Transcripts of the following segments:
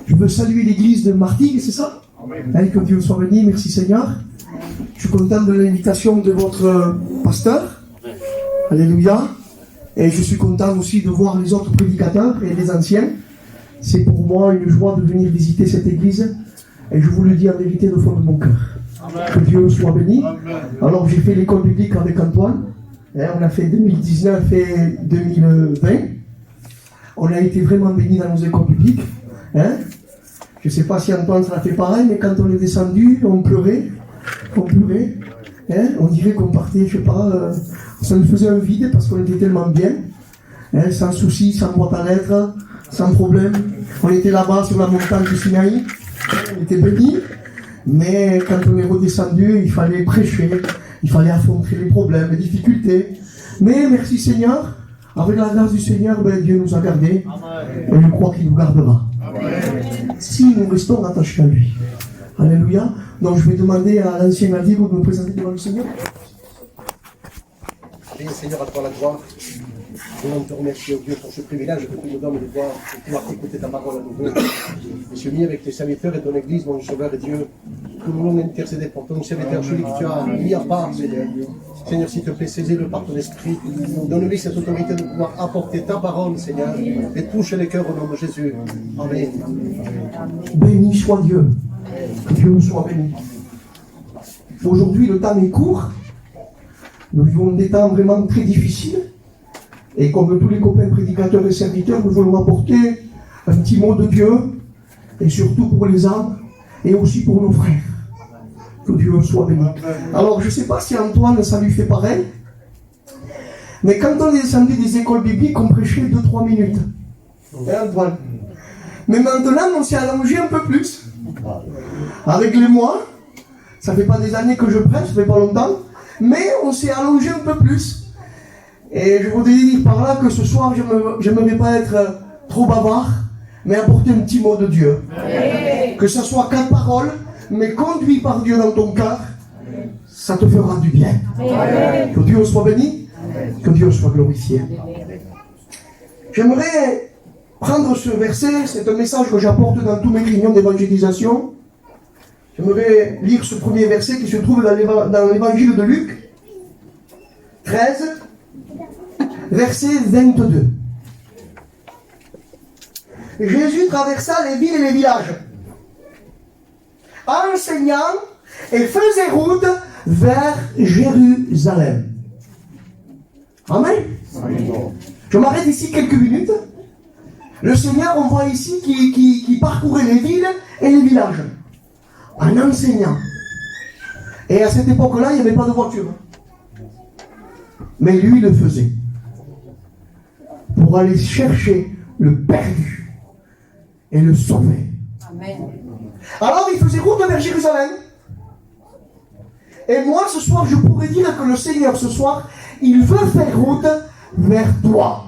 Je veux saluer l'église de Martigues, c'est ça? Amen. Que Dieu soit béni, merci Seigneur. Je suis content de l'invitation de votre pasteur. Alléluia. Et je suis content aussi de voir les autres prédicateurs et les anciens. C'est pour moi une joie de venir visiter cette église. Et je vous le dis en vérité de fond de mon cœur. Amen. Que Dieu soit béni. Amen. Alors j'ai fait l'école biblique avec Antoine. On a fait 2019 et 2020. On a été vraiment bénis dans nos écoles bibliques. Je ne sais pas si Antoine ça a fait pareil, mais quand on est descendu, on pleurait. On dirait qu'on partait, je ne sais pas, ça nous faisait un vide parce qu'on était tellement bien. Sans souci, sans boîte à lettres, sans problème. On était là-bas sur la montagne du Sinaï. On était bénis. Mais quand on est redescendu, il fallait prêcher. Il fallait affronter les problèmes, les difficultés. Mais merci Seigneur, avec la grâce du Seigneur, Dieu nous a gardés. Amen. Et je crois qu'il nous gardera. Amen. Si nous restons attachés à lui. Alléluia. Donc je vais demander à l'ancien Aldigo de nous présenter devant le Seigneur. Et Seigneur, à toi la gloire. Nous te remercions, Dieu, pour ce privilège que tu nous donnes de pouvoir écouter ta parole à nouveau. Et suis mis avec tes serviteurs et ton Église, mon Sauveur et Dieu, que nous voulons intercéder pour ton serviteur, celui que tu as mis à part, Seigneur. Seigneur, s'il te plaît, saisis-le par ton esprit. Donne-lui cette autorité de pouvoir apporter ta parole, Seigneur, et touche les cœurs au nom de Jésus. Amen. Béni soit Dieu. Que Dieu nous soit béni. Aujourd'hui, le temps est court. Nous vivons des temps vraiment très difficiles. Et comme tous les copains prédicateurs et serviteurs, nous voulons apporter un petit mot de Dieu, et surtout pour les âmes, et aussi pour nos frères. Que Dieu soit béni. Alors, je ne sais pas si Antoine, ça lui fait pareil, mais quand on est descendu des écoles bibliques, on prêchait 2-3 minutes. Antoine. Mais maintenant, on s'est allongé un peu plus. Avec les mois, ça ne fait pas des années que je prêche, ça ne fait pas longtemps, mais on s'est allongé un peu plus. Et je voudrais dire par là que ce soir, je n'aimerais pas être trop bavard, mais apporter un petit mot de Dieu. Amen. Que ce soit 4 paroles, mais conduit par Dieu dans ton cœur, ça te fera du bien. Amen. Que Dieu soit béni, que Dieu soit glorifié. J'aimerais prendre ce verset, c'est un message que j'apporte dans tous mes réunions d'évangélisation. J'aimerais lire ce premier verset qui se trouve dans l'évangile de Luc, 13, verset 22. Jésus traversa les villes et les villages, enseignant et faisait route vers Jérusalem. Amen. Je m'arrête ici quelques minutes. Le Seigneur, on voit ici qui parcourait les villes et les villages, en enseignant. Et à cette époque-là, il n'y avait pas de voiture. Mais lui, il le faisait. Pour aller chercher le perdu et le sauver. Amen. Alors, il faisait route vers Jérusalem. Et moi, ce soir, je pourrais dire que le Seigneur, ce soir, il veut faire route vers toi.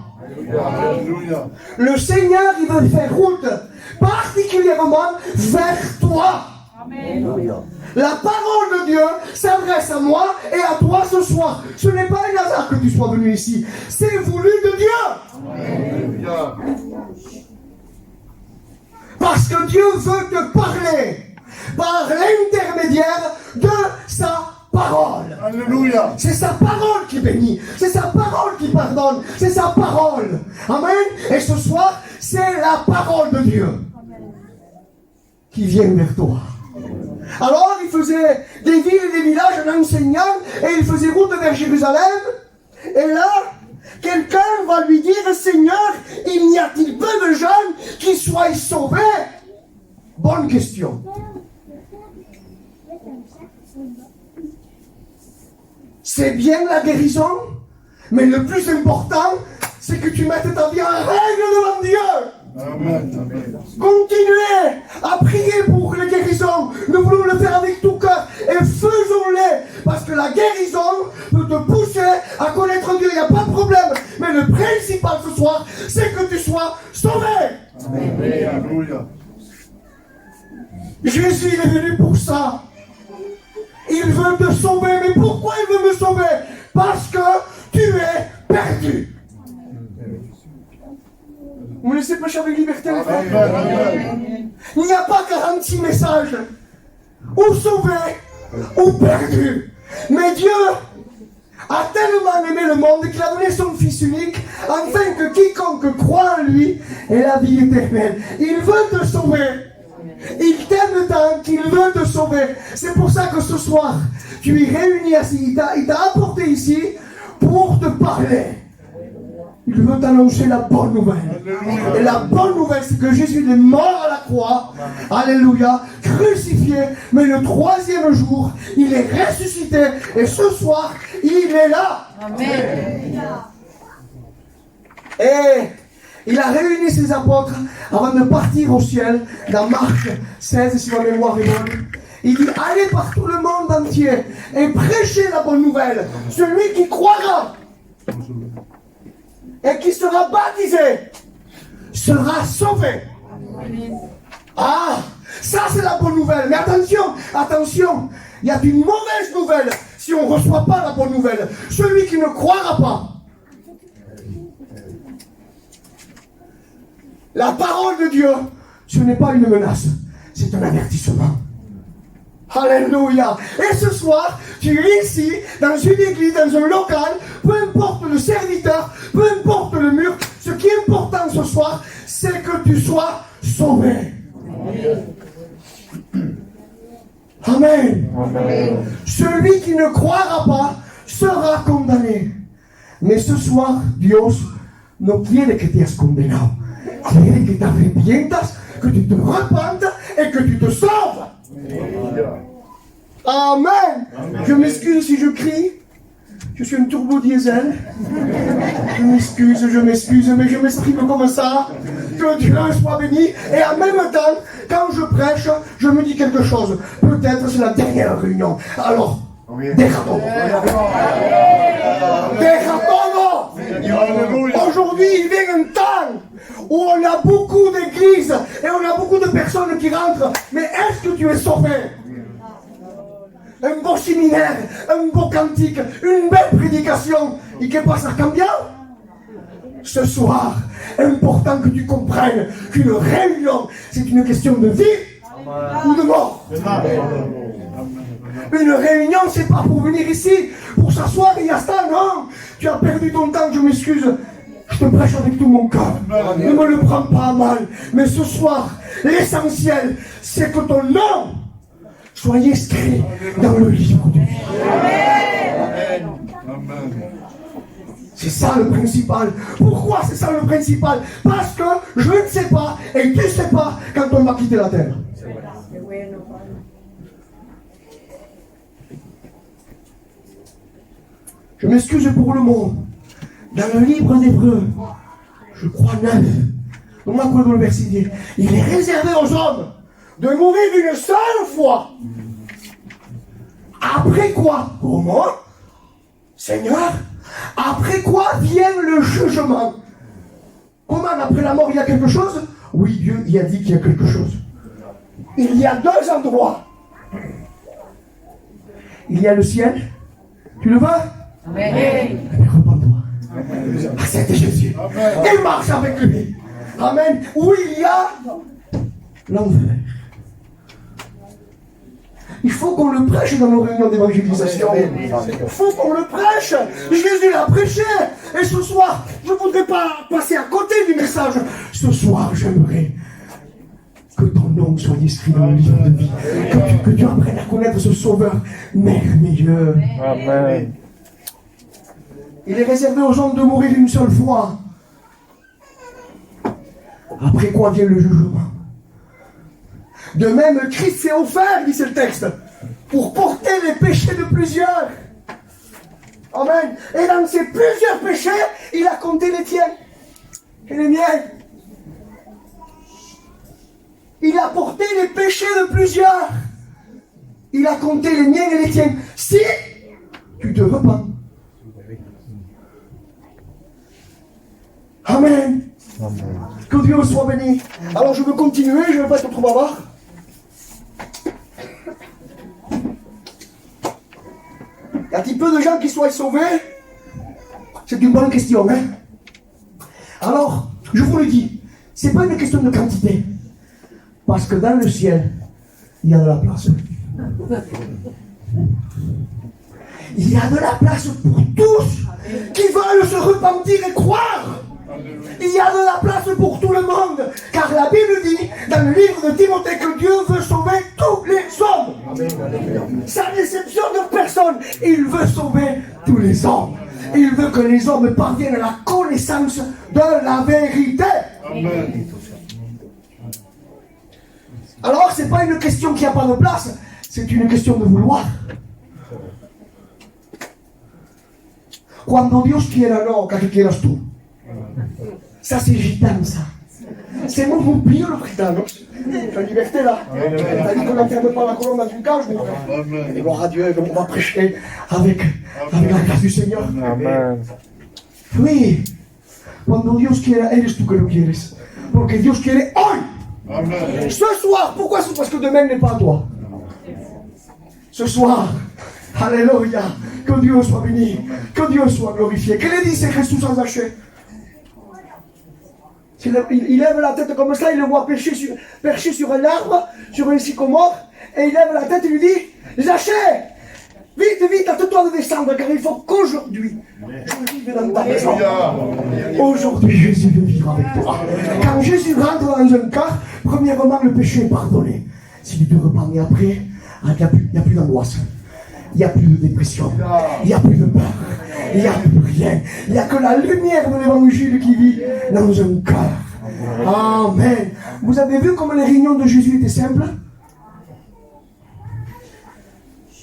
Alléluia. Le Seigneur, il veut faire route particulièrement vers toi. Amen. La parole de Dieu s'adresse à moi et à toi ce soir. Ce n'est pas un hasard que tu sois venu ici. C'est voulu de Dieu. Alléluia. Parce que Dieu veut te parler par l'intermédiaire de sa parole. Alléluia. C'est sa parole qui bénit. C'est sa parole qui pardonne. C'est sa parole. Amen. Et ce soir, c'est la parole de Dieu qui vient vers toi. Alors, il faisait des villes et des villages en enseignant et il faisait route vers Jérusalem. Et là, quelqu'un va lui dire, Seigneur, il n'y a-t-il pas de gens qui soient sauvés? Bonne question. C'est bien la guérison, mais le plus important, c'est que tu mettes ta vie en règle devant Dieu. Amen. Continuez à prier pour les guérisons. Nous voulons le faire avec tout cœur et faisons-les, parce que la guérison peut te pousser à connaître Dieu, il n'y a pas de problème. Mais le principal ce soir, c'est que tu sois sauvé. Amen. Jésus est venu pour ça. Il veut te sauver. Mais pourquoi il veut me sauver? Parce que tu es perdu. Vous me laissez prêcher avec liberté, les frères. Il n'y a pas 46 messages. Ou sauvés, ou perdus. Mais Dieu a tellement aimé le monde qu'il a donné son Fils unique, afin que quiconque croit en lui ait la vie éternelle. Il veut te sauver. Il t'aime tant qu'il veut te sauver. C'est pour ça que ce soir, tu es réuni ici. Il t'a apporté ici pour te parler. Il veut t'annoncer la bonne nouvelle. Et la bonne nouvelle, c'est que Jésus est mort à la croix. Alléluia. Crucifié. Mais le 3e jour, il est ressuscité. Et ce soir, il est là. Amen. Et il a réuni ses apôtres avant de partir au ciel. Dans Marc 16, si ma mémoire est bonne. Il dit, allez par tout le monde entier et prêchez la bonne nouvelle. Celui qui croira et qui sera baptisé sera sauvé. Ah, ça c'est la bonne nouvelle. Mais attention, attention, il y a une mauvaise nouvelle si on ne reçoit pas la bonne nouvelle. Celui qui ne croira pas. La parole de Dieu, ce n'est pas une menace, c'est un avertissement. Alléluia. Et ce soir, tu es ici, dans une église, dans un local, peu importe le serviteur, peu importe le mur, ce qui est important ce soir, c'est que tu sois sauvé. Amen. Amen. Celui qui ne croira pas sera condamné. Mais ce soir, Dios no quiere que te hayas condenado. Quiere que te arrepientas, que tu te repentes et que tu te sauves. Amen. Amen. Je m'excuse si je crie. Je suis un turbo diesel. Je m'excuse, mais je m'exprime comme ça. Que Dieu soit béni. Et en même temps, quand je prêche, je me dis quelque chose. Peut-être c'est la dernière réunion. Alors, déjalo. Aujourd'hui, il vient un temps où on a beaucoup d'églises et on a beaucoup de personnes qui rentrent. Mais est-ce que tu es sauvé? Un beau séminaire, un beau cantique, une belle prédication. Et que passe à cambiar? Ce soir, important que tu comprennes qu'une réunion, c'est une question de vie ou de mort. Une réunion, c'est pas pour venir ici, pour s'asseoir et y a ça, non. Tu as perdu ton temps, je m'excuse. Je te prêche avec tout mon cœur. Ne me le prends pas à mal. Mais ce soir, l'essentiel, c'est que ton nom soit inscrit dans le livre de vie. C'est ça le principal. Pourquoi c'est ça le principal? Parce que je ne sais pas et tu ne sais pas quand on va quitter la terre. Je m'excuse pour le mot. Dans le livre d'Hébreux, je crois 9, on m'a quoi dans le verset dit, il est réservé aux hommes de mourir une seule fois. Après quoi? Pour moi, Seigneur, après quoi vient le jugement? Comment après la mort il y a quelque chose? Oui, Dieu y a dit qu'il y a quelque chose. Il y a 2 endroits. Il y a le ciel. Tu le vois? Amen. Mais repends-toi. Accepte Jésus. Et marche avec lui. Amen. Où il y a l'enfer. Il faut qu'on le prêche dans nos réunions d'évangélisation. Il faut qu'on le prêche. Jésus l'a prêché. Et ce soir, je ne voudrais pas passer à côté du message. Ce soir, j'aimerais que ton nom soit inscrit dans le livre de vie. Que tu apprennes à connaître ce Sauveur merveilleux. Amen. Il est réservé aux hommes de mourir une seule fois. Après quoi vient le jugement. De même, Christ s'est offert, dit le texte, pour porter les péchés de plusieurs. Amen. Et dans ces plusieurs péchés, il a compté les tiens et les miens. Il a porté les péchés de plusieurs. Il a compté les miens et les tiens. Si tu te repens. Amen. Amen. Que Dieu soit béni. Alors je veux continuer, je ne veux pas être trop bavard. Y a-t-il peu de gens qui soient sauvés? C'est une bonne question, hein? Alors, je vous le dis, c'est pas une question de quantité. Parce que dans le ciel, il y a de la place. Il y a de la place pour tous qui veulent se repentir et croire. Il y a de la place pour tout le monde. Car la Bible dit, dans le livre de Timothée, que Dieu veut sauver tous les hommes. Sans exception de personne. Il veut sauver tous les hommes. Il veut que les hommes parviennent à la connaissance de la vérité. Amen. Alors, ce n'est pas une question qui n'a pas de place, c'est une question de vouloir. Cuando Dios quiera, no, que quieras tú. Ça, c'est gitano, ça. C'est mon pire, le gitanos. La liberté, là. T'as dit qu'on n'enferme pas la colombe dans une cage, mais gloire à Dieu, on va prêcher avec la grâce du Seigneur. Amen. Oui. Cuando Dios quiera, eres tú que lo quieres. Porque Dios quiere hoy. Amen. Ce soir, pourquoi c'est parce que demain n'est pas à toi. Ce soir, alléluia, que Dieu soit béni, que Dieu soit glorifié. Que le dice Jesús a Zachée? Il lève la tête comme ça, il le voit perché sur un arbre, sur un sycomore, et il lève la tête et lui dit, Zachée, vite, vite, hâte-toi de descendre, car il faut qu'aujourd'hui, je vive dans ta maison. Aujourd'hui, Jésus veut vivre avec toi. Quand Jésus rentre dans un cas, premièrement, le péché est pardonné. Si tu te repens et après, il n'y a plus d'angoisse. Il n'y a plus de dépression. Il n'y a plus de peur. Il n'y a plus rien. Il n'y a que la lumière de l'évangile qui vit dans un cœur. Amen. Vous avez vu comment les réunions de Jésus étaient simples?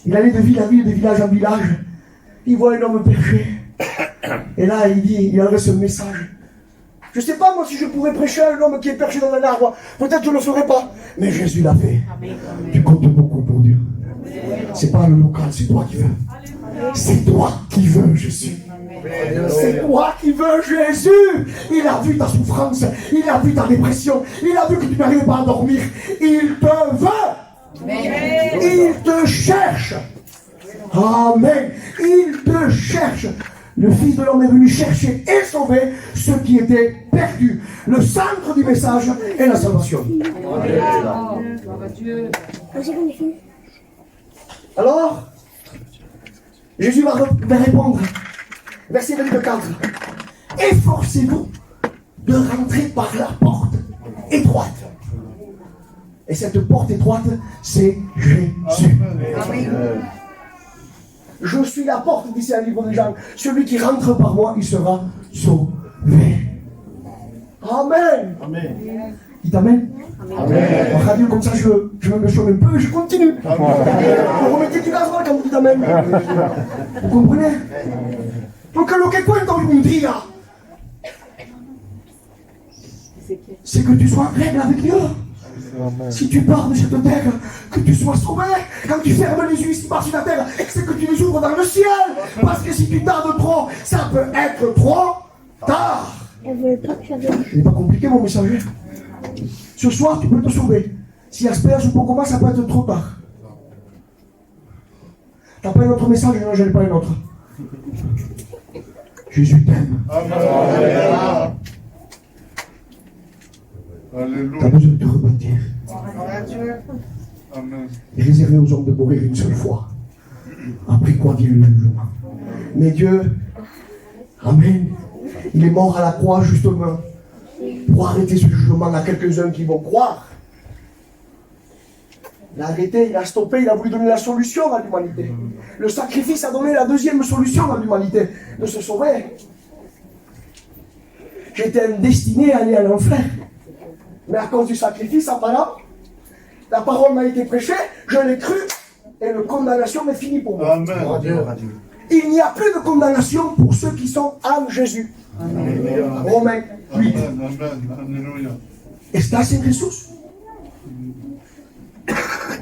Il allait de ville à ville, de village en village. Il voit un homme péché. Et là, il adresse un message. Je ne sais pas, moi, si je pourrais prêcher à un homme qui est perché dans un arbre. Peut-être que je ne le ferais pas. Mais Jésus l'a fait. Tu comptes beaucoup pour Dieu. C'est pas le local, c'est toi qui veux. C'est toi qui veux, Jésus. C'est toi qui veux, Jésus. Il a vu ta souffrance. Il a vu ta dépression. Il a vu que tu n'arrives pas à dormir. Il te veut. Il te cherche. Amen. Il te cherche. Le Fils de l'homme est venu chercher et sauver ceux qui étaient perdus. Le centre du message est la salvation. Alors, Jésus va répondre. Verset 24. Efforcez-vous de rentrer par la porte étroite. Et cette porte étroite, c'est Jésus. Je suis la porte, dit c'est un livre de Jean. Celui qui rentre par moi, il sera sauvé. Amen. Amen. Dites Amen. Amen. On radio comme ça, je me chaume un peu et je continue. Vous remettez du gasoil quand vous dites Amen. Vous comprenez? Donc lo que cuento un día, c'est que tu sois en règle avec Dieu. Si tu pars de cette terre, que tu sois sauvé. Quand tu fermes les yeux ici-bas sur la terre, c'est que tu les ouvres dans le ciel. Parce que si tu tardes trop, ça peut être trop tard. Il n'est pas compliqué mon messager. Ce soir, tu peux te sauver. Si asperge ou Pokoma, ça peut être trop tard. T'as pas un autre message? Non, je n'ai pas un autre. Jésus t'aime. Amen. T'as Alléluia. besoin de te repentir. Amen. Et réservé aux hommes de mourir une seule fois. Après quoi vient le jugement. Mais Dieu, Amen, il est mort à la croix justement pour arrêter ce jugement à quelques-uns qui vont croire. Il a arrêté, il a stoppé, il a voulu donner la solution à l'humanité. Le sacrifice a donné la deuxième solution à l'humanité, de se sauver. J'étais destiné à aller à l'enfer. Mais à cause du sacrifice, apparemment, la parole m'a été prêchée, je l'ai cru, et la condamnation est finie pour moi. Amen. Il n'y a plus de condamnation pour ceux qui sont en Jésus. Romains 8. Amen. Amen. Alléluia. ¿Estás en Jesús?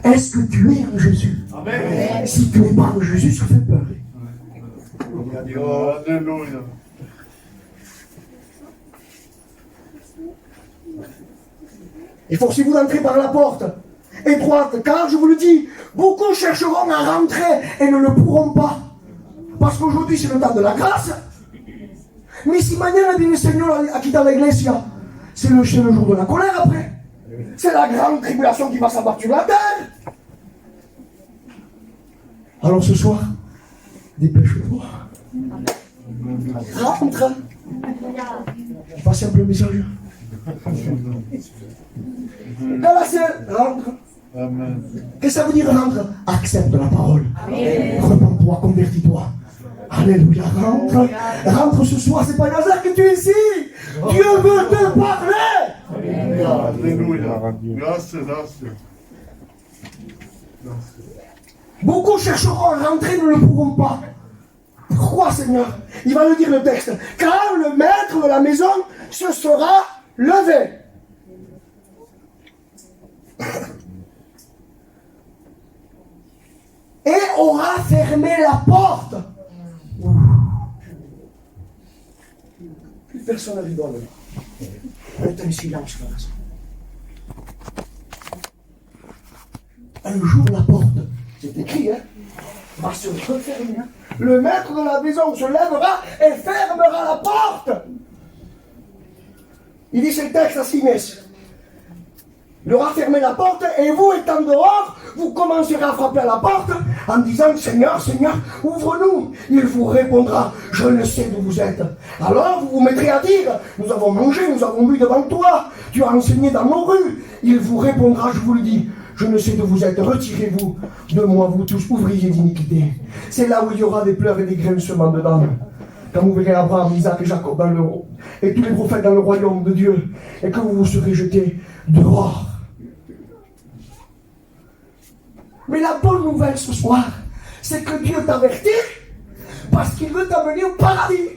Est-ce que tu es en Jésus? Amen. Si tu n'es pas en Jésus, ça fait peur. Alléluia. Efforcez-vous d'entrer par la porte étroite, car je vous le dis, beaucoup chercheront à rentrer et ne le pourront pas. Parce qu'aujourd'hui, c'est le temps de la grâce. Mais si mañana viene el Señor aquí a la iglesia c'est le jour de la colère après. C'est la grande tribulation qui va s'abattre sur la terre. Alors ce soir, dépêche-toi. Rentre. Passez un peu le message. Galatia, rentre. Amen. Qu'est-ce que ça veut dire rentre? Accepte la parole. Repends-toi, convertis-toi. Alléluia, rentre. Rentre ce soir, c'est pas un hasard que tu es ici. Dieu veut te parler. Alléluia. Grâce. Beaucoup chercheront à rentrer, ne le pourront pas. Pourquoi, Seigneur? Il va le dire le texte. Car le maître de la maison se sera levé. Et aura fermé la porte. Plus personne ne rigole. On est en silence, frère. Un jour, la porte, c'est écrit, va se refermer. Le maître de la maison se lèvera et fermera la porte. Il dit, c'est le texte à Simès. Il aura fermé la porte et vous, étant dehors, vous commencerez à frapper à la porte en disant, Seigneur, Seigneur, ouvre-nous. Il vous répondra, je ne sais d'où vous êtes. Alors vous vous mettrez à dire, nous avons mangé, nous avons bu devant toi, tu as enseigné dans nos rues. Il vous répondra, je vous le dis, je ne sais d'où vous êtes, retirez-vous de moi, vous tous, ouvriers d'iniquité. C'est là où il y aura des pleurs et des grincements dedans. Quand vous verrez Abraham, Isaac et Jacob dans le et tous les prophètes dans le royaume de Dieu, et que vous vous serez jetés dehors. Mais la bonne nouvelle ce soir, c'est que Dieu t'avertit parce qu'il veut t'amener au paradis.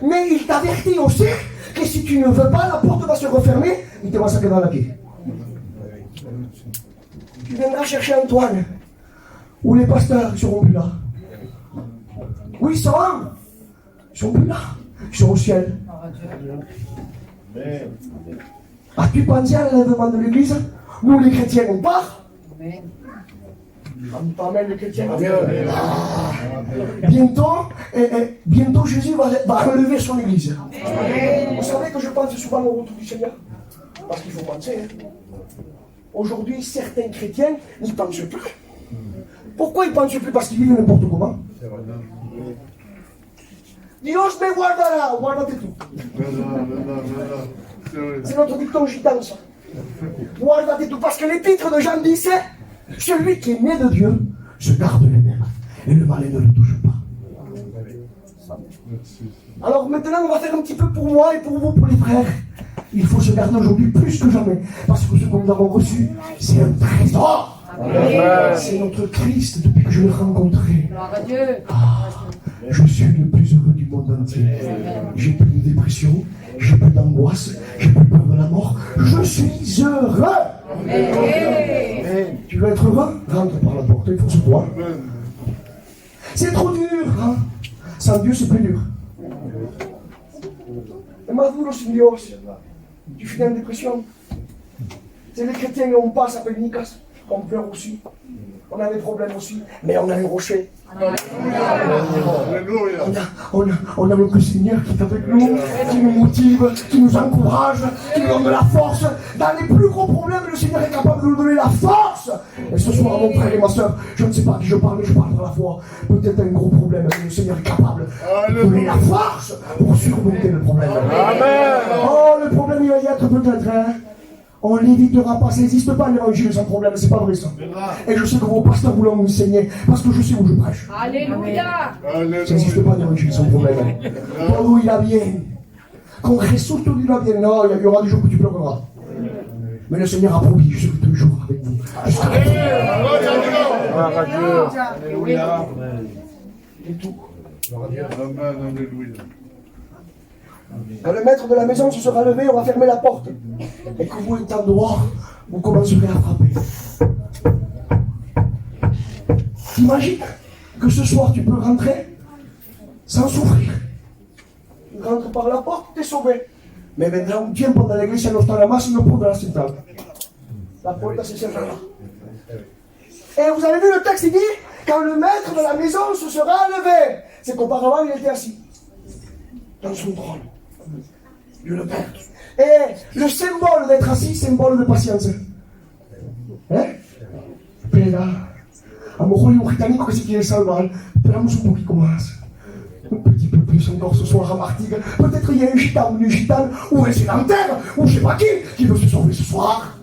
Mais il t'avertit aussi que si tu ne veux pas, la porte va se refermer, il te massacrer dans la pied. Tu viendras chercher Antoine, ou les pasteurs, ils seront plus là. Oui, ils sont plus là. Ils sont au ciel. As-tu pensé à l'enlèvement de l'église? Nous, les chrétiens, on part. Amen, les chrétiens. Bientôt, Jésus va relever son église. Vous savez que je pense souvent au retour du Seigneur? Parce qu'il faut penser. Aujourd'hui, certains chrétiens n'y pensent plus. Pourquoi ils ne pensent plus? Parce qu'ils vivent n'importe comment. Dios me guardará, guárdate tout. C'est notre dicton gitan, ça. Guardate tout, parce que l'épître de Jean dit, c'est celui qui est né de Dieu se garde lui-même et le malin ne le touche pas. Alors maintenant, on va faire un petit peu pour moi et pour vous, pour les frères. Il faut se garder aujourd'hui plus que jamais, parce que ce que nous avons reçu, c'est un trésor. C'est notre Christ depuis que je l'ai rencontré. Je suis le plus heureux du monde entier. J'ai plus de dépression, j'ai plus d'angoisse, j'ai plus peur de la mort. Je suis heureux. Tu veux être heureux? Rentre par la porte, il faut se voir. C'est trop dur, hein? Sans Dieu, c'est plus dur. Et maduro sin Dios, tu finis en dépression. C'est les chrétiens, on passe à Pénicas, on pleure aussi. On a des problèmes aussi, mais on a un rocher. On a le Seigneur qui est avec nous, qui nous motive, qui nous encourage, qui nous donne de la force. Dans les plus gros problèmes, le Seigneur est capable de nous donner la force. Et ce soir, mon frère et ma soeur, je ne sais pas à qui je parle, mais je parle par la foi. Peut-être un gros problème, mais le Seigneur est capable de donner la force pour surmonter le problème. Amen. Oh, le problème, il va y être peut-être, hein. On ne l'évitera pas, ça n'existe pas l'évangile sans problème, c'est pas vrai ça. Et je sais que vos pasteurs vous l'ont enseigné, parce que je sais où je prêche. Alléluia. Ça n'existe pas l'évangile sans problème. Todo ira bien. Con Jesús todo ira bien. Non, il y aura des jours que tu pleureras. Mais le Seigneur a promis, je serai toujours avec vous. Alléluia. Et tout. Quand le maître de la maison se sera levé, on va fermer la porte. Et que vous étant dehors, vous commencerez à frapper. T'imagines que ce soir tu peux rentrer sans souffrir. Tu rentres par la porte, tu es sauvé. Mais vendrá un tiempo de la iglesia no estará más y no podrás entrar. La puerta se cerrera. Et vous avez vu le texte, il dit, quand le maître de la maison se sera levé, c'est qu'auparavant il était assis dans son trône. Dieu le Père. Et le symbole d'être assis, symbole de patience. Hein? Pera, a lo mejor hay un británico que se quiere salvar. Esperamos un poquito más. Un petit peu plus encore ce soir à Martigues. Peut-être il y a un gitan ou une gitane ou un sédentaire ou je sais pas qui veut se sauver ce soir.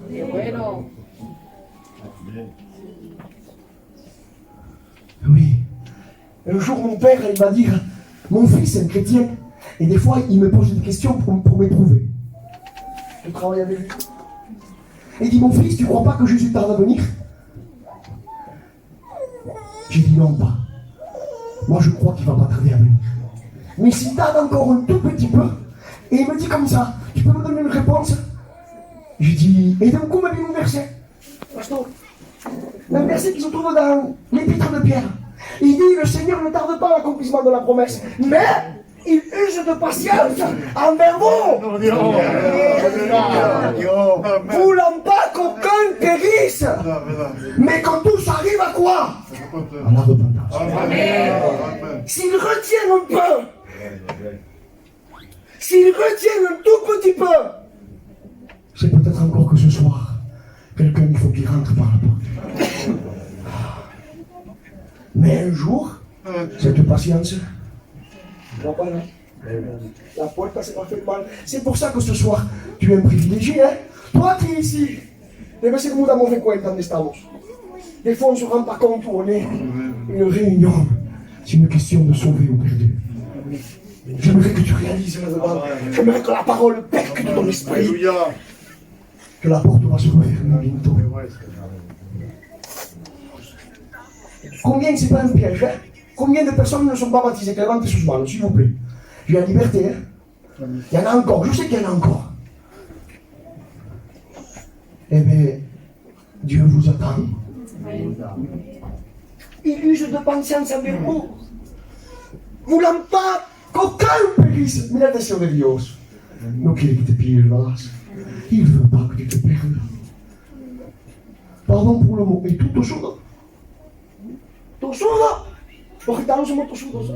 Oui. Un jour, mon père, il va dire, mon fils est un chrétien. Et des fois, il me pose des questions pour m'éprouver. Je travaille avec lui. Et il dit, mon fils, tu crois pas que Jésus tarde à venir? J'ai dit non, pas. Moi, je crois qu'il va pas tarder à venir. Mais s'il tarde encore un tout petit peu, et il me dit comme ça, tu peux me donner une réponse? J'ai dit, et d'un coup, il m'a dit un verset. Pasteur, un verset qui se trouve dans l'épître de Pierre. Il dit, le Seigneur ne tarde pas à l'accomplissement de la promesse, mais il use de patience envers vous. Voulant pas qu'aucun périsse, mais quand tous arrivent à quoi? À la repentance. S'il retient un peu, s'il retient un tout petit peu, c'est peut-être encore que ce soir, quelqu'un, il faut qu'il rentre par la porte. Mais un jour, cette patience, la porte, c'est pas fait mal. C'est pour ça que ce soir, tu es un privilégié, hein? Toi qui es ici, debe ser muy damos cuenta donde estamos. Des fois, on ne se rend pas compte où on est. Une réunion, c'est une question de sauver ou perdu. J'aimerais que tu réalises là-dedans. J'aimerais que la parole perque dans ton esprit. Que la porte va se refermer bientôt. Combien c'est pas un piège, hein? Combien de personnes ne sont pas baptisées? Qu'elles rentrent sous main, s'il vous plaît. J'ai la liberté, hein? Il y en a encore, je sais qu'il y en a encore. Eh bien, Dieu vous attend. Il use de patience avec vous. Voulant pas qu'aucun périsse. Mira deseo de Dios. No quiere que te pierdas. Il ne veut pas que tu te perdes. Pardon pour le mot, mais tout tosudo. Tosudo. Los gitanos somos tosudos.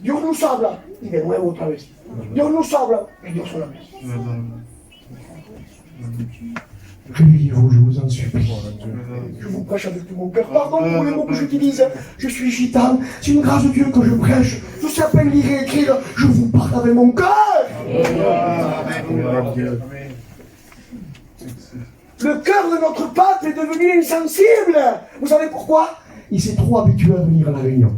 Dios nos habla. Y de nuevo otra vez. Dios nos habla. Y Dios una vez. Réveillez-vous, je vous en supplie. Je vous prêche avec tout mon cœur. Pardon pour les mots que j'utilise. Je suis gitane. C'est une grâce de Dieu que je prêche. Je sais à peine lire et écrire. Je vous parle avec mon cœur. Le cœur de notre pape est devenu insensible. Vous savez pourquoi? Il s'est trop habitué à venir à la réunion.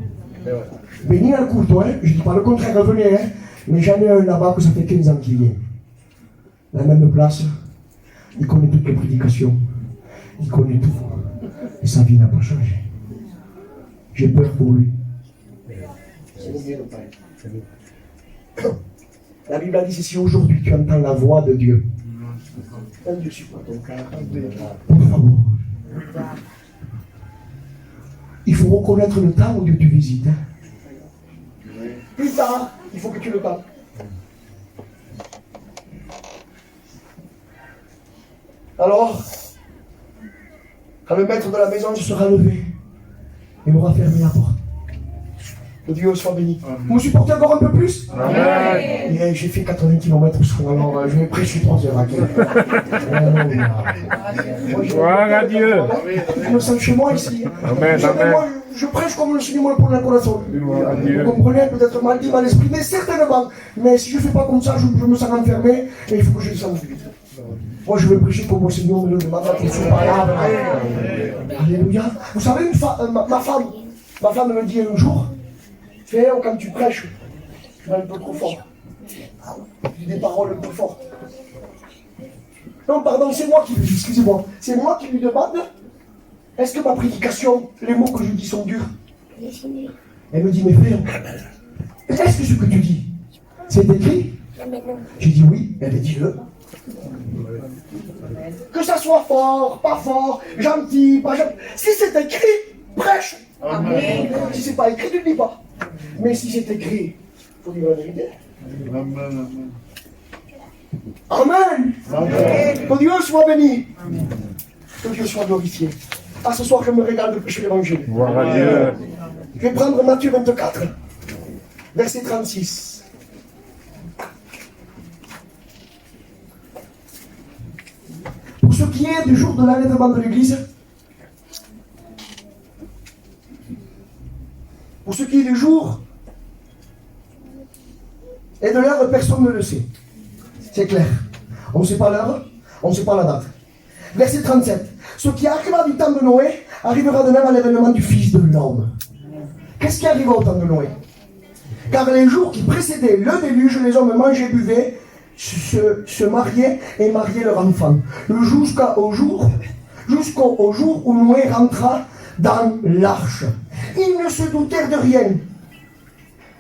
Venir à le culto, hein? Je ne dis pas le contraire, revenez, hein? Mais j'en ai un là-bas que ça fait 15 ans qu'il vient. La même place. Il connaît toutes les prédications. Il connaît tout. Et sa vie n'a pas changé. J'ai peur pour lui. La Bible a dit, c'est si aujourd'hui tu entends la voix de Dieu. Dieu sur ton cœur. Por favor. Il faut reconnaître le temps où Dieu te visite. Hein. Plus tard, il faut que tu le parles. Alors, quand le maître de la maison se sera levé, il aura fermé la porte. Que Dieu soit béni. Vous me supportez encore un peu plus? Amen. Et j'ai fait 80 km sur alors je vais prêcher 3 heures à Gloire à Dieu. Je me sens chez moi ici. Amen, amen. Moi, je prêche comme le Seigneur me le pose dans le corazon. Vous comprenez? Peut-être mal dit, mal esprit, mais certainement. Mais si je ne fais pas comme ça, je me sens enfermé et il faut que je descende vite. Moi, je vais prêcher comme le Seigneur me le demande pour son parole. Alléluia. Vous savez, ma femme me dit un jour, Féo, quand tu prêches, tu vas un peu trop fort. Tu dis des paroles un peu fortes. Non, pardon, c'est moi qui lui dis, excusez-moi, c'est moi qui lui demande, est-ce que ma prédication, les mots que je dis sont durs? Elle me dit, mais Féo, est-ce que ce que tu dis, c'est écrit? J'ai dit oui, elle me dit le. Que ça soit fort, pas fort, gentil, pas gentil. Si c'est écrit, prêche. Amen. Si c'est pas écrit, tu ne dis pas. Mais si c'est écrit, il faut dire la vérité. Amen. Amen. Que Dieu soit béni. Que Dieu soit glorifié. À ce soir, je me régale de prêcher l'évangile. Gloire à Dieu. Je vais prendre Matthieu 24, verset 36. qui est du jour de l'enlèvement de l'Église, pour ce qui est du jour et de l'heure, personne ne le sait. C'est clair. On ne sait pas l'heure, on ne sait pas la date. Verset 37. Ce qui arrivera du temps de Noé arrivera de même à l'événement du Fils de l'homme. Qu'est-ce qui arriva au temps de Noé? Car les jours qui précédaient le déluge, les hommes mangeaient, buvaient, se mariaient et mariaient leurs enfants. Jusqu'au jour où Noé rentra dans l'arche. Ils ne se doutèrent de rien.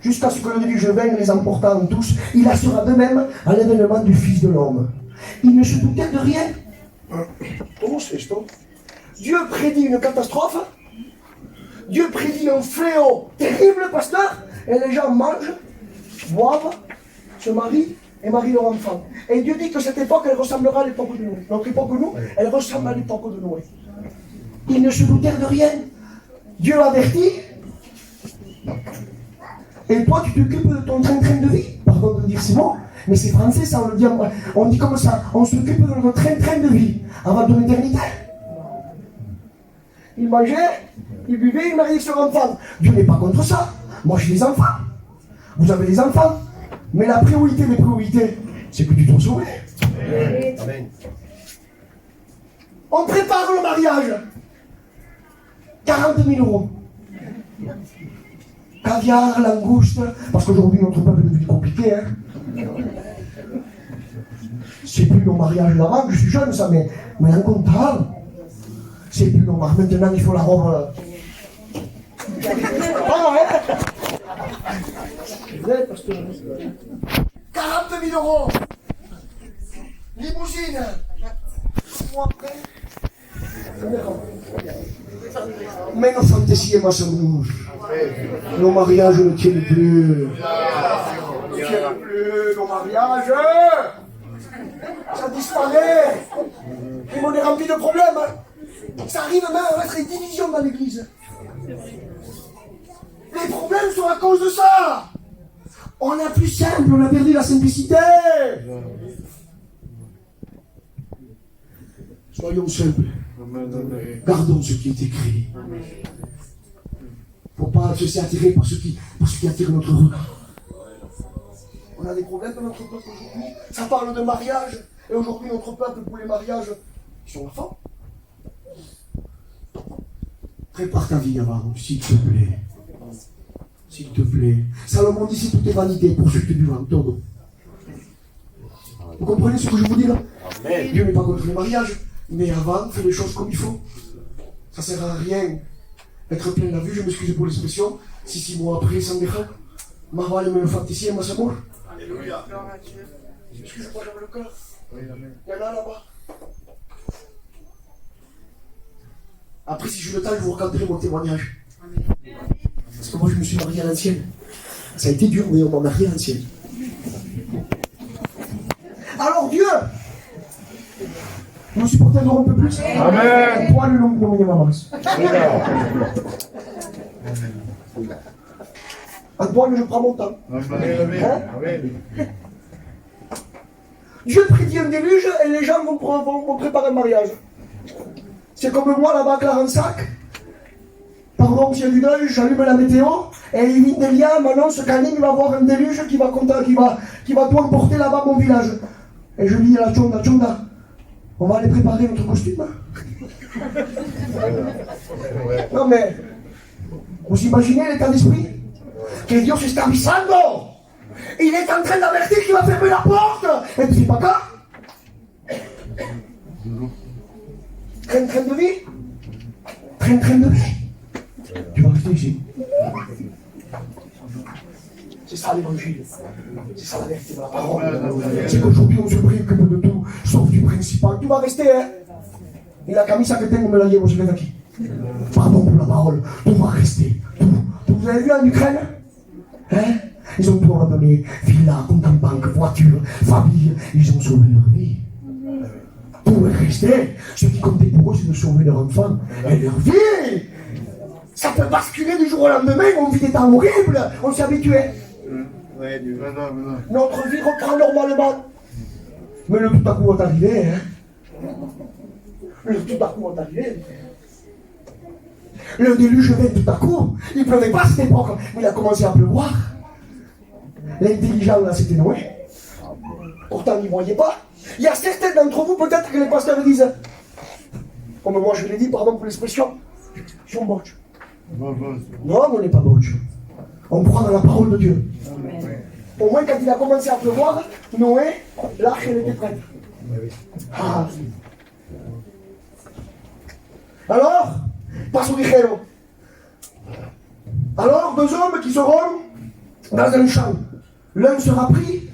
Jusqu'à ce que le déluge vienne les emportant tous, il assura de même à l'événement du Fils de l'homme. Ils ne se doutèrent de rien. Comment c'est ça? Dieu prédit une catastrophe. Dieu prédit un fléau terrible, pasteur. Et les gens mangent, boivent, se marient et marient leurs enfants. Et Dieu dit que cette époque, elle ressemblera à l'époque de Noé. Notre époque, nous, elle ressemble à l'époque de Noé. Ils ne se doutèrent de rien. Dieu avertit. Et toi, tu t'occupes de ton train-train de vie. Pardon de dire ces mots, mais c'est français, ça, on le dit, on dit comme ça. On s'occupe de notre train-train de vie avant ton éternité. Il mangeait, il buvait, il mariait sur enfant. Dieu n'est pas contre ça. Moi, j'ai des enfants. Vous avez des enfants. Mais la priorité des priorités, c'est que tu t'en sauves. Amen. On prépare le mariage. 40 000 euros. Caviar, langouste, parce qu'aujourd'hui notre peuple est devenu compliqué. Hein. C'est plus nos mariages d'avant, je suis jeune ça, mais un comptable. C'est plus nos mariages. Maintenant il faut la robe. Ah ouais. C'est vrai, parce que 40 000 euros. Limousine. Moi après. Mais nos fantaisies et bouche. Nos mariages ne tiennent plus. Ne tiennent plus, nos mariages. Ça disparaît. Et on est rempli de problèmes. Ça arrive même à mettre des divisions dans l'église. Les problèmes sont à cause de ça. On a plus simple, on a perdu la simplicité. Soyons simples. Gardons ce qui est écrit. Il ne faut pas se laisser attirer par ce qui attire notre regard. On a des problèmes dans notre peuple aujourd'hui. Ça parle de mariage. Et aujourd'hui, notre peuple, pour les mariages, ils sont enfants. Prépare ta vie avant, s'il te plaît. S'il te plaît. Salomon dit si tout est vanité, poursuis du vent, todo. Vous comprenez ce que je veux dire? Amen. Dieu n'est pas contre les mariages. Mais avant, fais les choses comme il faut. Ça sert à rien d'être plein la vue, je m'excuse pour l'expression. Si 6 mois après, sans défaut, ma voix me fantasie, ma amour. Alléluia. Excuse-moi, j'avais le cœur. Il y en a là-bas. Après, si j'ai le temps, je vous raconterai mon témoignage. Parce que moi, je me suis marié à l'ancienne. Ça a été dur, mais on m'a marié à l'ancienne. Alors, Dieu nous supportons un peu plus. Amen. Toi, le long de mon maman. Antoine, je prends mon temps. Hein? Dieu prédit un déluge et les gens vont préparer un mariage. C'est comme moi là-bas à Clarensac. Pardon, s'il y a du deuil, j'allume la météo et Delia m'annonce qu'Annie va avoir un déluge qui va tout emporter là-bas mon village. Et je dis à la Tchonda, on va aller préparer notre costume. Non mais, vous imaginez l'état d'esprit? Que Dieu s'est avisando. Il est en train d'avertir qu'il va fermer la porte. Et tu sais pas quoi? Train de vie. Train de vie. Tu vas rester ici. C'est ça l'évangile. C'est ça la vérité de la parole. C'est qu'aujourd'hui on se préoccupe de tout, sauf du principal. Tu vas rester, hein? Et la camisa que tengo me la llevo, je vais aquí. Pardon pour la parole. Tout va rester. Tout. Vous avez vu en Ukraine? Hein? Ils ont tout abandonné. Villa, compte en banque, voiture, famille. Ils ont sauvé leur vie. Tout est resté. Ce qui comptait pour eux, c'est de sauver leur enfant et leur vie. Ça peut basculer du jour au lendemain. On vit des temps horribles. On s'est habitué. Notre vie reprend normalement. Mais le tout à coup va arriver. Hein? Le tout à coup est arrivé. Le déluge vint tout à coup. Il ne pleuvait pas à cette époque, mais il a commencé à pleuvoir. L'intelligent, là, c'était Noé. Pourtant, il n'y voyait pas. Il y a certains d'entre vous, peut-être que les pasteurs disent, comme moi je l'ai dit, pardon pour l'expression, ils sont moches. Non, on n'est pas moches. On croit dans la parole de Dieu. Au moins, quand il a commencé à pleuvoir, Noé, l'arche, elle était prête. Ah. Alors, passo ligero. Alors, deux hommes qui seront dans un champ. L'un sera pris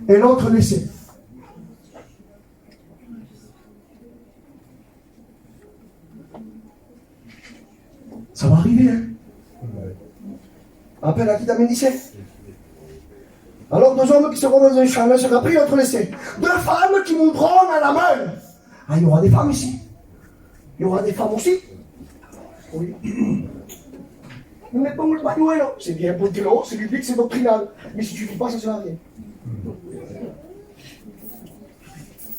et l'autre laissé. Ça va arriver, hein? Appelle à qui t'a médicé. Alors, deux hommes qui seront dans un champ, l'un sera pris, l'autre laissé. Deux femmes qui monteront à la main. Ah, il y aura des femmes ici. Il y aura des femmes aussi. Oui. Mais pas le pañuelo. C'est bien pour dire, c'est biblique, c'est doctrinal. Mais si tu ne fais pas, ça ne sert à rien.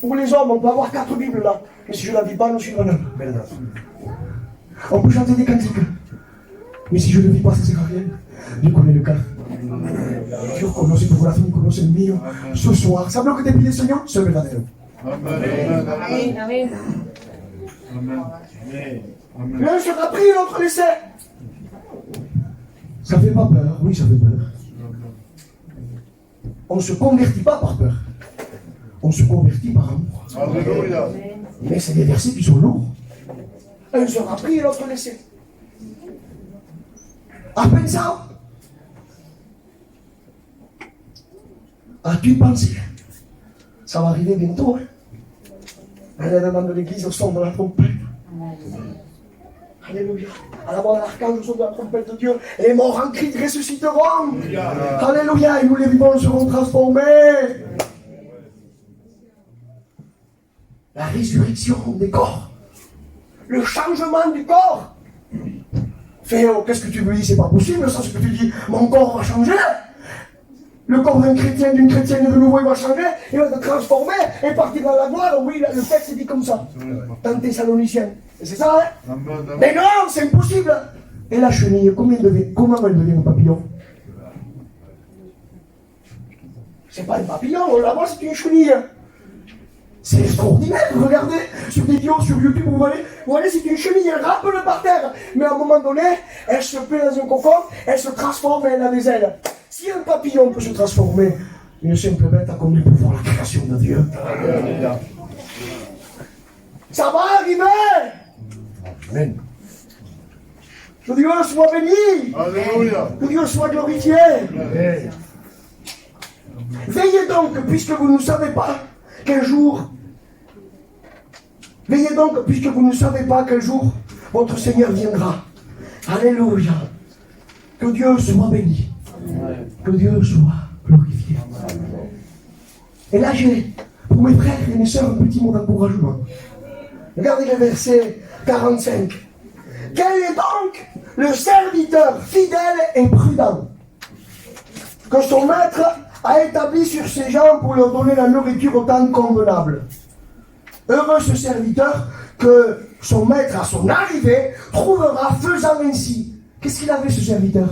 Pour les hommes, on peut avoir 4 Bibles là. Mais si je ne la vis pas, non, je suis un homme. On peut chanter des cantiques. Mais si je ne vis pas, ça ne sert à rien. Dieu connaît le cas. Dieu connaît ce pour la fin, connaît le mio. Ce soir, savez-vous que depuis le Seigneur, c'est verdadero. Amen. Amen. Amen. L'un sera pris, l'autre laissé. Ça fait pas peur, oui, ça fait peur. On ne se convertit pas par peur. On se convertit par amour. Alléluia. Mais c'est des versets qui sont lourds. Un sera pris et l'autre laissé. À peine ça. As-tu pensé? Ça va arriver bientôt. Hein? À l'événement de l'église, au son de la trompette. Alléluia. À la voix de l'archange, au son de la trompette de Dieu, les morts en Christ ressusciteront. Alléluia. Et nous les vivants seront transformés. La résurrection des corps. Le changement du corps. Féo, qu'est-ce que tu me dis? C'est pas possible, ça, ce que tu dis. Mon corps va changer. Le corps d'un chrétien, d'une chrétienne de nouveau, il va changer, il va se transformer et partir dans la gloire. Oui, le texte est dit comme ça. Dans Thessaloniciens. Et c'est ça, hein? Mais non, c'est impossible. Et la chenille, comment elle devient un papillon? C'est pas un papillon, on la voit, c'est une chenille. C'est extraordinaire, regardez sur des vidéos sur YouTube, vous voyez, c'est une chenille, elle rampe par terre. Mais à un moment donné, elle se plaît dans un cocon, elle se transforme et elle a des ailes. Si un papillon peut se transformer, une simple bête a combien pour voir la création de Dieu? Ça va arriver! Amen. Que Dieu soit béni! Alléluia. Que Dieu soit glorifié! Veillez donc, puisque vous ne savez pas qu'un jour, veillez donc, puisque vous ne savez pas qu'un jour, votre Seigneur viendra. Alléluia. Que Dieu soit béni. Que Dieu soit glorifié. Et là, j'ai, pour mes frères et mes sœurs, un petit mot d'encouragement. Regardez le verset 45. Quel est donc le serviteur fidèle et prudent que son maître a établi sur ses gens pour leur donner la nourriture au temps convenable? Heureux ce serviteur que son maître, à son arrivée, trouvera faisant ainsi. Qu'est-ce qu'il avait, ce serviteur,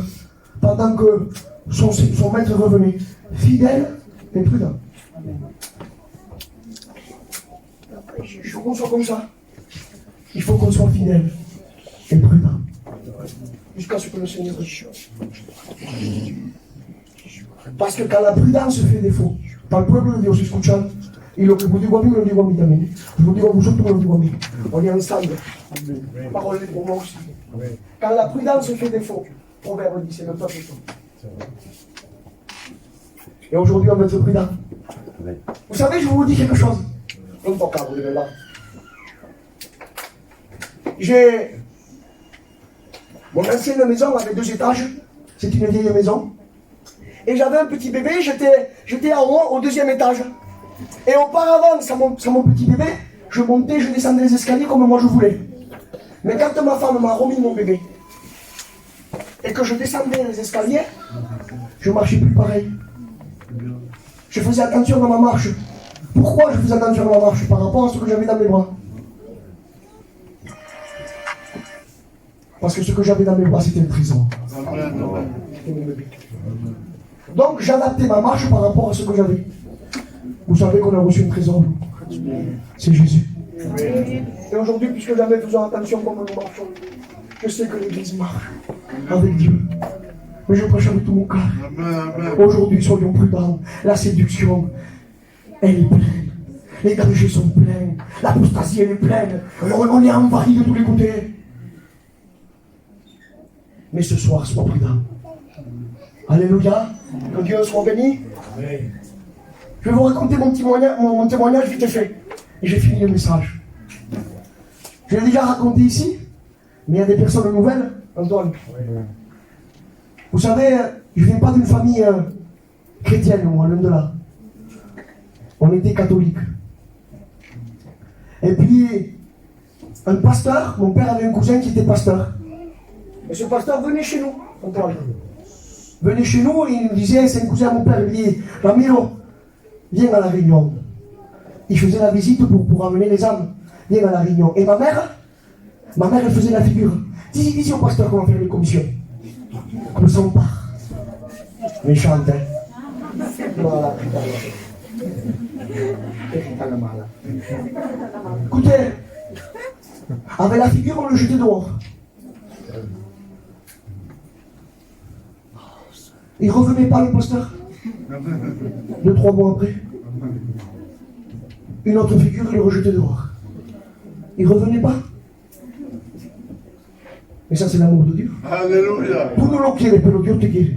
pendant que son maître revenait? Fidèle et prudent. Il faut qu'on soit comme ça. Il faut qu'on soit fidèle et prudent. Jusqu'à ce que le Seigneur dise. Parce que quand la prudence fait défaut, par le pueblo de Dios escuchan, y lo que vous digo a mí me lo digo a mí también. Je vous digo a vosotros, me lo digo a mí. On est ensemble. Parole pour moi aussi. Quand la prudence fait défaut, Proverbe dit, c'est le peuple. Et aujourd'hui, on va être prudent. Vous savez, je vous dis quelque chose. Un peu calme, vous êtes là. J'ai mon ancienne maison avait 2 étages. C'est une vieille maison. Et j'avais un petit bébé, j'étais en haut, au 2e étage. Et auparavant, sans mon petit bébé, je montais, je descendais les escaliers comme moi je voulais. Mais quand ma femme m'a remis mon bébé, et que je descendais les escaliers, je ne marchais plus pareil. Je faisais attention dans ma marche. Pourquoi je faisais attention dans ma marche? Par rapport à ce que j'avais dans mes bras. Parce que ce que j'avais dans mes bras, c'était le trésor. Amen. Donc j'adaptais ma marche par rapport à ce que j'avais. Vous savez qu'on a reçu un trésor. C'est Jésus. Et aujourd'hui, puisque jamais faisons attention comme nous marchons, je sais que l'Église marche avec Dieu. Mais je prêche avec tout mon cœur. Aujourd'hui, soyons prudents. La séduction, elle est pleine. Les dangers sont pleins. L'apostasie, elle est pleine. On est envahi de tous les côtés. Mais ce soir, sois prudent. Alléluia. Que Dieu soit béni. Je vais vous raconter mon témoignage vite fait. Et j'ai fini le message. Je l'ai déjà raconté ici, mais il y a des personnes nouvelles. Antoine. Vous savez, je ne viens pas d'une famille chrétienne, moi, loin de là. On était catholiques. Et puis, un pasteur, mon père avait un cousin qui était pasteur. Et ce pasteur venait chez nous, Antoine. Venait chez nous et il nous disait, c'est un cousin à mon père, il me dit, Ramiro, viens à la réunion. Il faisait la visite pour amener les âmes. Viens à la réunion. Et ma mère, elle faisait la figure. Dis au pasteur comment faire les commissions. Comme ça on part. Méchante, hein. Voilà. Écoutez, avec la figure, on le jetait dehors. Il ne revenait pas, le pasteur. 2-3 mois après. Une autre figure, il le rejetait dehors. Il ne revenait pas. Et ça, c'est l'amour de Dieu. Alléluia. Tú no lo quieres, pero Dios te quiere.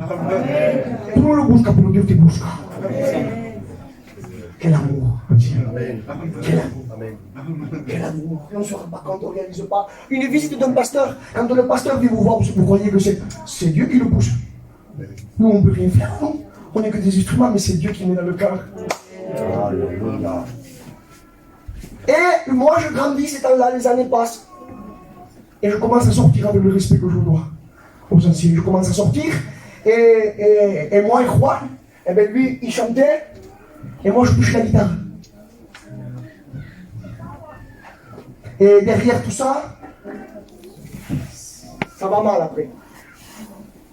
Tú no lo buscas, pero Dios te busca. Quel amour. Quel amour. Quel amour. Et on ne se rend pas compte, on ne réalise pas. Une visite d'un pasteur, quand le pasteur vient vous voir, vous croyez que c'est Dieu qui le pousse. Nous, on ne peut rien faire, non. On n'est que des instruments, mais c'est Dieu qui met dans le cœur. Alléluia. Et moi, je grandis, ces temps-là, les années passent. Et je commence à sortir avec le respect que je dois aux anciens. Je commence à sortir. Et moi et Juan, et bien lui, il chantait. Et moi, je touche la guitare. Et derrière tout ça, ça va mal après.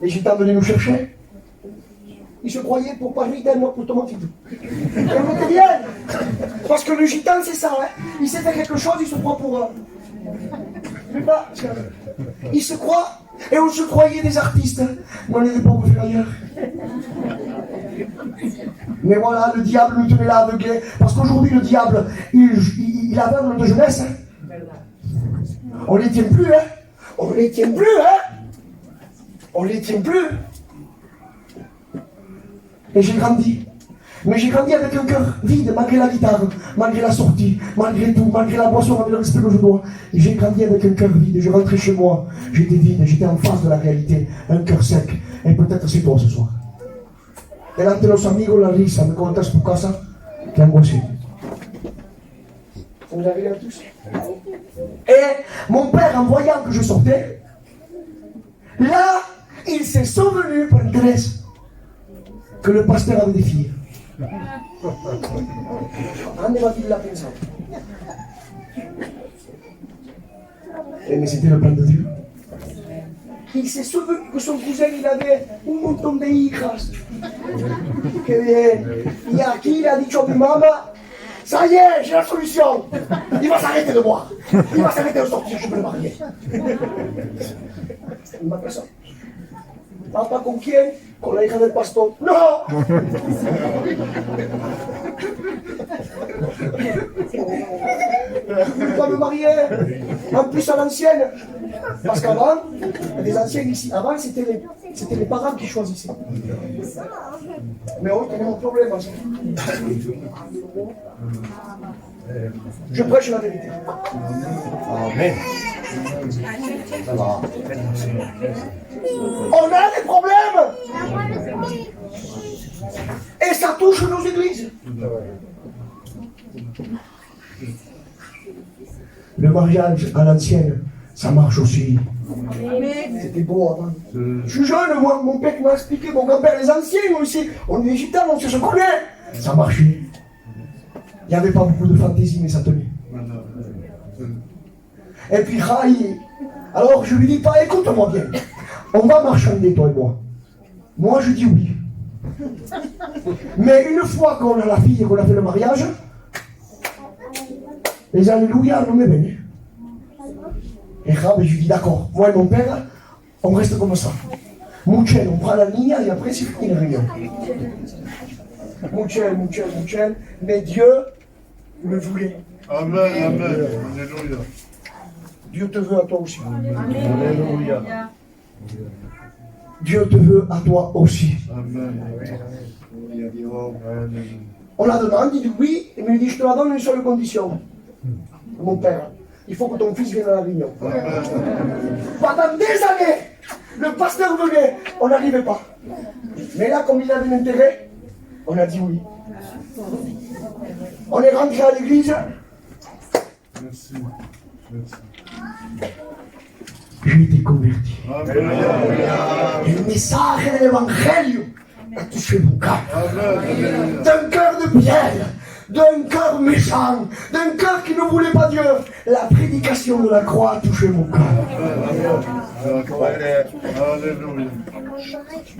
Les gitans venaient nous chercher. Ils se croyaient pour parler d'un mot automatique. Et on était bien. Parce que le gitan, c'est ça. Hein. Il sait faire quelque chose, il se croit pour... Il se croit. Et on se croyait des artistes. Hein. On est des pauvres ferrailleurs. Mais voilà, le diable nous tenait là aveuglés. Parce qu'aujourd'hui, le diable, il aveugle de jeunesse. Hein. On les tient plus, hein. On les tient plus, hein. On les tient plus. Et j'ai grandi. Mais j'ai grandi avec un cœur vide, malgré la guitare, malgré la sortie, malgré tout, malgré la boisson, malgré le respect que je dois. J'ai grandi avec un cœur vide. Et je rentrais chez moi. J'étais vide, j'étais en face de la réalité. Un cœur sec. Et peut-être c'est toi ce soir. Delante de los amigos, la risa, me contas tu casa, que angoissé. Vous avez l'air tous. Et mon père, en voyant que je sortais, là, il s'est souvenu par Thérèse que le pasteur avait des filles. Rendez-vous la pensée. Mais c'était le plan de Dieu. Il s'est souvenu que son cousin, il avait un montón de hijas. Que bien. Et à qui il a dit à mi maman, ça y est, j'ai la solution. Il va s'arrêter de boire. Il va s'arrêter de sortir, je peux le marier. Il m'a fait ça. Papa, ¿con quién? Con la hija del pastor. ¡No! Je dois me marier. En plus à l'ancienne. Parce qu'avant, les anciens ici, avant c'était les parents qui choisissaient. Mais on a un problème. Je prêche la vérité. Amen. On a des problèmes. Et ça touche nos églises. Le mariage à l'ancienne, ça marche aussi. C'était beau avant. Je suis jeune, moi, mon père m'a expliqué, mon grand-père, les anciens aussi. On est gitans, on se connaît. Ça marchait. Il n'y avait pas beaucoup de fantaisie, mais ça tenait. Et puis Rai, Alors je lui dis pas, écoute-moi bien, on va marchander toi et moi. Moi je dis oui. Mais une fois qu'on a la fille et qu'on a fait le mariage, les alléluia non me bénissent. Et je lui dis d'accord, moi et mon père, on reste comme ça. Mouchel, on prend la ligne et après c'est fini la réunion. Mouchel, mais Dieu me voulait. Amen, amen. Alléluia. Dieu te veut à toi aussi. Alléluia. Dieu te veut à toi aussi. Amen. On la demande, il dit oui, et il dit je te la donne une seule condition. Mon père, il faut que ton fils vienne à la réunion. Pendant des années, le pasteur venait, on n'arrivait pas. Mais là, comme il avait l'intérêt, on a dit oui. On est rentré à l'église. Merci. Merci. J'ai été converti. Alléluia. Et le message de l'évangile a touché mon cœur. Amen. D'un cœur de pierre, d'un cœur méchant, d'un cœur qui ne voulait pas Dieu. La prédication de la croix a touché mon cœur.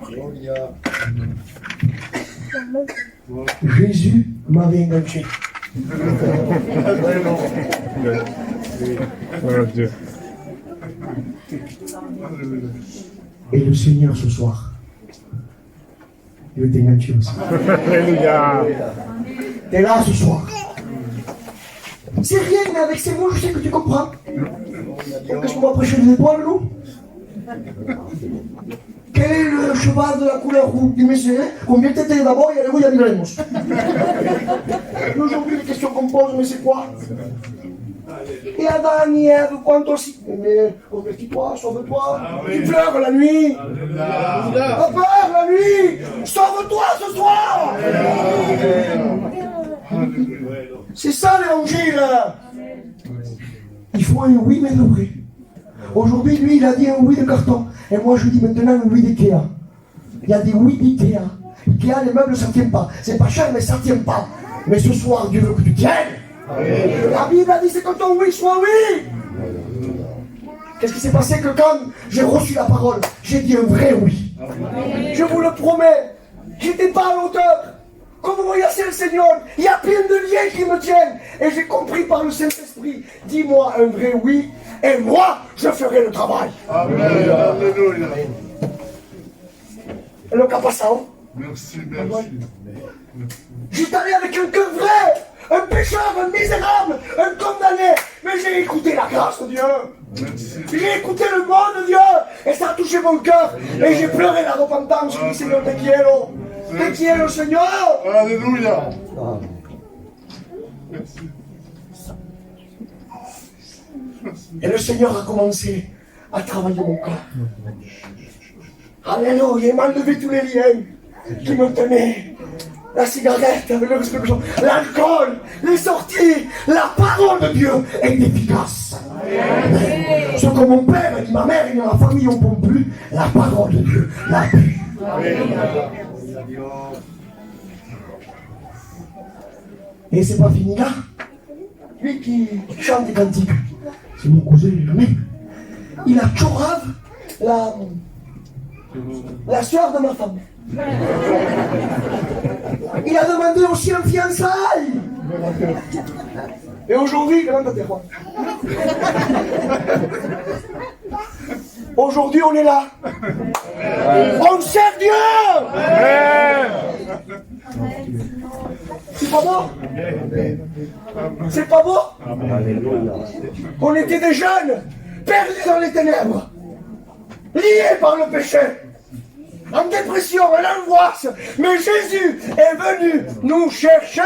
Alléluia. Jésus m'avait enganché. Oh Dieu. Et le Seigneur ce soir, il veut t'engancher aussi. Alléluia. T'es là ce soir. C'est rien, mais avec ces mots, je sais que tu comprends. Qu'est-ce qu'on va prêcher les étoiles, nous? Quel est le cheval de la couleur rouge? Dime, combien t'étais d'abord, et allez-vous, y veremos. Aujourd'hui, les questions qu'on pose, mais c'est quoi? Et Adam et Ève, quanto aussi? Mais convertis-toi, sauve-toi. Tu pleures la nuit. T'as peur la nuit. Sauve-toi ce soir. C'est ça l'évangile. Il faut un oui mais de vrai. Aujourd'hui, lui, il a dit un oui de carton. Et moi, je dis maintenant un oui d'Ikea. Il y a des oui d'Ikea. Ikea, les meubles, ça ne tient pas. C'est pas cher, mais ça ne tient pas. Mais ce soir, Dieu veut que tu tiennes. La Bible a dit c'est quand ton oui soit oui. Qu'est-ce qui s'est passé que quand j'ai reçu la parole, j'ai dit un vrai oui. Je vous le promets, j'étais pas à l'auteur. Comme vous voyez, c'est le Seigneur. Il y a plein de liens qui me tiennent. Et j'ai compris par le Saint-Esprit. Dis-moi un vrai oui, et moi, je ferai le travail. Amen. Alléluia. Et le capasao. Merci, merci. J'étais allé avec un cœur vrai. Un pécheur, un misérable, un condamné. Mais j'ai écouté la grâce de Dieu. Merci. J'ai écouté le mot de Dieu. Et ça a touché mon cœur. Et j'ai pleuré la repentance. Je dis, Seigneur, te quiero. Te quiero, Seigneur. Alléluia. Merci. Et le Seigneur a commencé à travailler mon cœur. Alléluia. Il m'a enlevé tous les liens qui me tenaient. La cigarette, avec le respect que j'en- l'alcool, les sorties, la parole de Dieu est efficace. Ce que mon père et ma mère et ma famille ont compris, la parole de Dieu l'a pu. Et c'est pas fini là. Lui qui chante des cantiques, c'est mon cousin, il a Tchorav, la soeur de ma femme. Il a demandé aussi un fiançailles. Et aujourd'hui, aujourd'hui, on est là. On sert Dieu. C'est pas beau? C'est pas beau? On était des jeunes, perdus dans les ténèbres, liés par le péché, en dépression, en angoisse. Mais Jésus est venu nous chercher.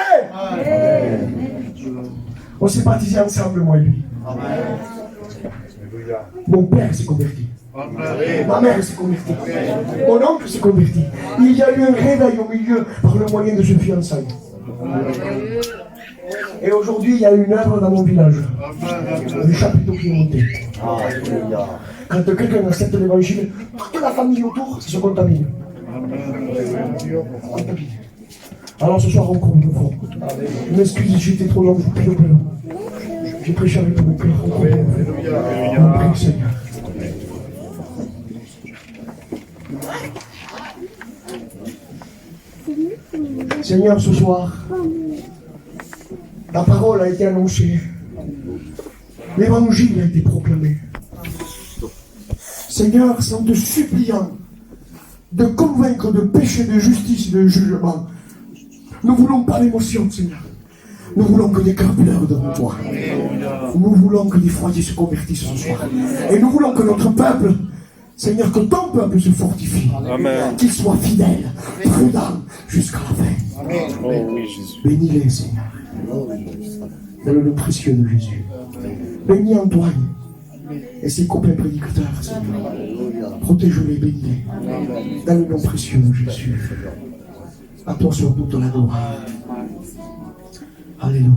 On s'est baptisés ensemble, moi et lui. Mon père s'est converti. Ma mère s'est convertie. Mon oncle s'est converti. Il y a eu un réveil au milieu par le moyen de ce fiançailles. Et aujourd'hui, il y a une œuvre dans mon village. Le chapiteau qui est monté. Quand quelqu'un accepte l'évangile, toute la famille autour se contamine. Alors ce soir, on compte le fond. Je m'excuse, j'étais trop long, je vous prie au prénom. J'ai prêché avec mon cœur. On prie le Seigneur. Seigneur, ce soir, ta parole a été annoncée. L'évangile a été proclamé. Seigneur, c'est en te suppliant de convaincre de péché, de justice, de jugement. Nous ne voulons pas l'émotion, Seigneur. Nous voulons que des cœurs pleurent devant toi. Nous voulons que des foyers se convertissent ce soir. Et nous voulons que notre peuple, Seigneur, que ton peuple se fortifie. Amen. Qu'il soit fidèle, prudent, jusqu'à la fin. Oh oui, Jésus. Bénis-les, Seigneur. Dans le nom précieux de Jésus. Bénis Antoine et ses copains prédicateurs, Seigneur. Protège-les, bénis-les. Dans le nom précieux de Jésus. À toi sur toute la gloire. Alléluia.